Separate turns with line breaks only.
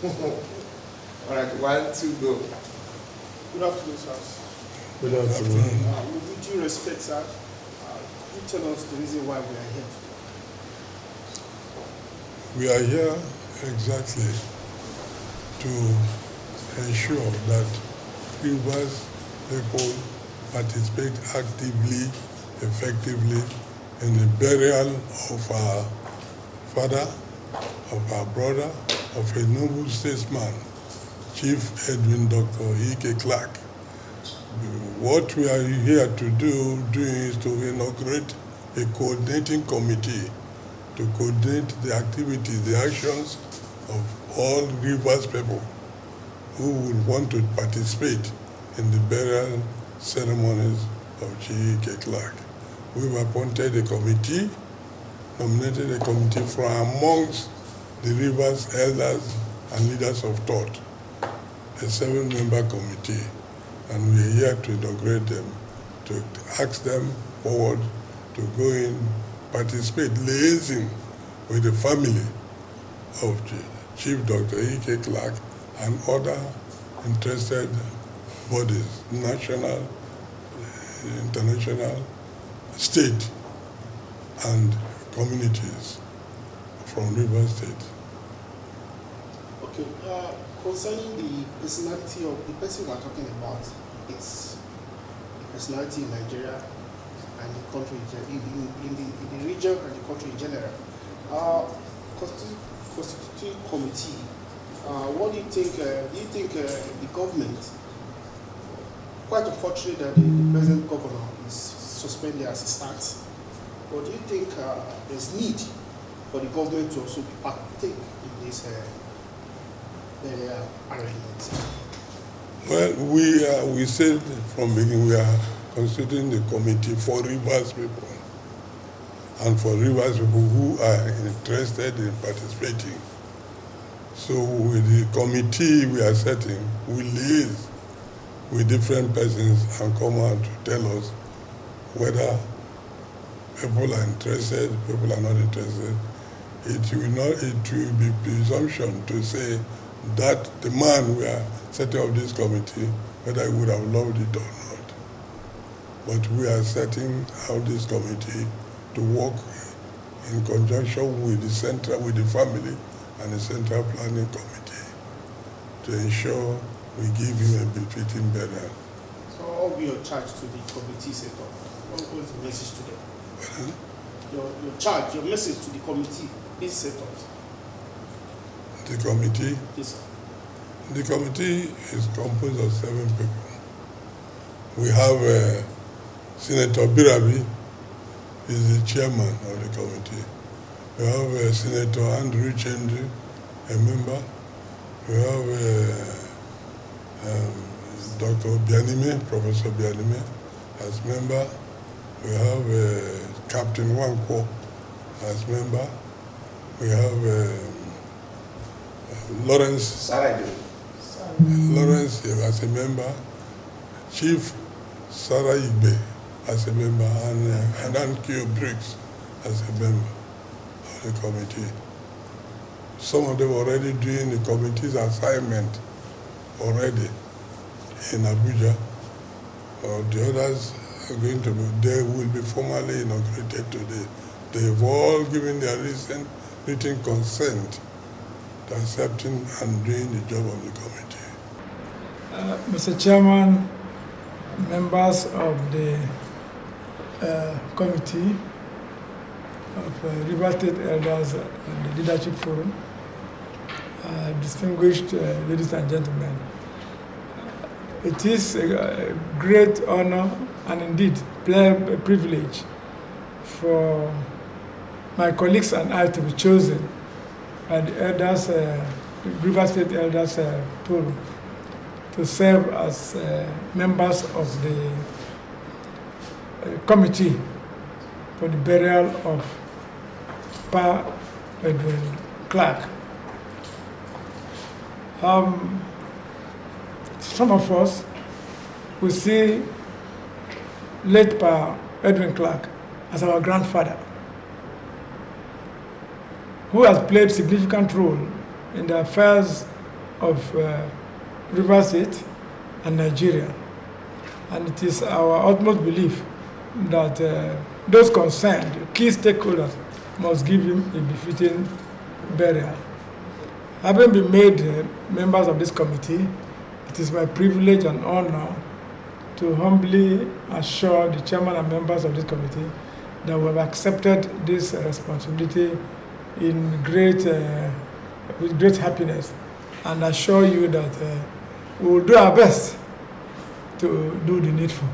All right, 1, 2, go.
Good afternoon, sir.
Good afternoon.
With due respect, sir, you tell us the reason why we are here today.
We are here exactly to ensure that Rivers people participate actively, effectively in the burial of our father, of our brother, of a noble statesman, Chief Edwin Clark. What we are here to do is to inaugurate a coordinating committee to coordinate the activities, the actions of all Rivers people who would want to participate in the burial ceremonies of Chief Clark. We've appointed a committee, nominated a committee from amongst the Rivers elders and leaders of thought, a 7-member committee, and we're here to inaugurate them, to ask them forward to go in, participate, liaising with the family of Chief Dr. Clark and other interested bodies, national, international, state, and communities from River State.
Okay, concerning the personality of the person we're talking about, it's the personality in Nigeria and the country in the region and the country in general. Constituting committee, what do you think? Do you think the government, quite unfortunate that the present governor is suspended as it stands, but do you think there's need for the government to also partake in this arrangement?
Well, we said from the beginning we are constituting the committee for Rivers people and for Rivers people who are interested in participating. So with the committee we are setting, we liaise with different persons and come out to tell us whether people are interested, people are not interested. It will be presumption to say that the man we are setting up this committee, whether he would have loved it or not. But we are setting out this committee to work in conjunction with the family and the Central Planning Committee to ensure we give him a befitting burial.
So what will be your charge to the committee set up? What was the message to them? Your charge, your message to the committee is set up.
The committee?
Yes, sir.
The committee is composed of 7 people. We have Senator Birabi, is the chairman of the committee. We have Senator Uchendu, a member. We have Dr. Obianime, Professor Obianime, as member. We have Captain Nwankwo as member. We have Lawrence.
Sara-Igbe.
Lawrence as a member. Chief Sara-Igbe as a member, and AnnKio Briggs as a member of the committee. Some of them already doing the committee's assignment already in Abuja. The others are going to be, they will be formally inaugurated today. They've all given their recent written consent to accepting and doing the job of the committee.
Mr. Chairman, members of the committee of River State Elders and the Leadership Forum, distinguished ladies and gentlemen, it is a great honor and indeed a privilege for my colleagues and I to be chosen by the elders, River State Elders Forum, to serve as members of the committee for the burial of Pa Edwin Clark. Some of us will see late Pa Edwin Clark as our grandfather, who has played a significant role in the affairs of Rivers State and Nigeria. And it is our utmost belief that those concerned, key stakeholders, must give him a befitting burial. Having been made members of this committee, it is my privilege and honor to humbly assure the chairman and members of this committee that we have accepted this responsibility in with great happiness, and assure you that we will do our best to do the needful.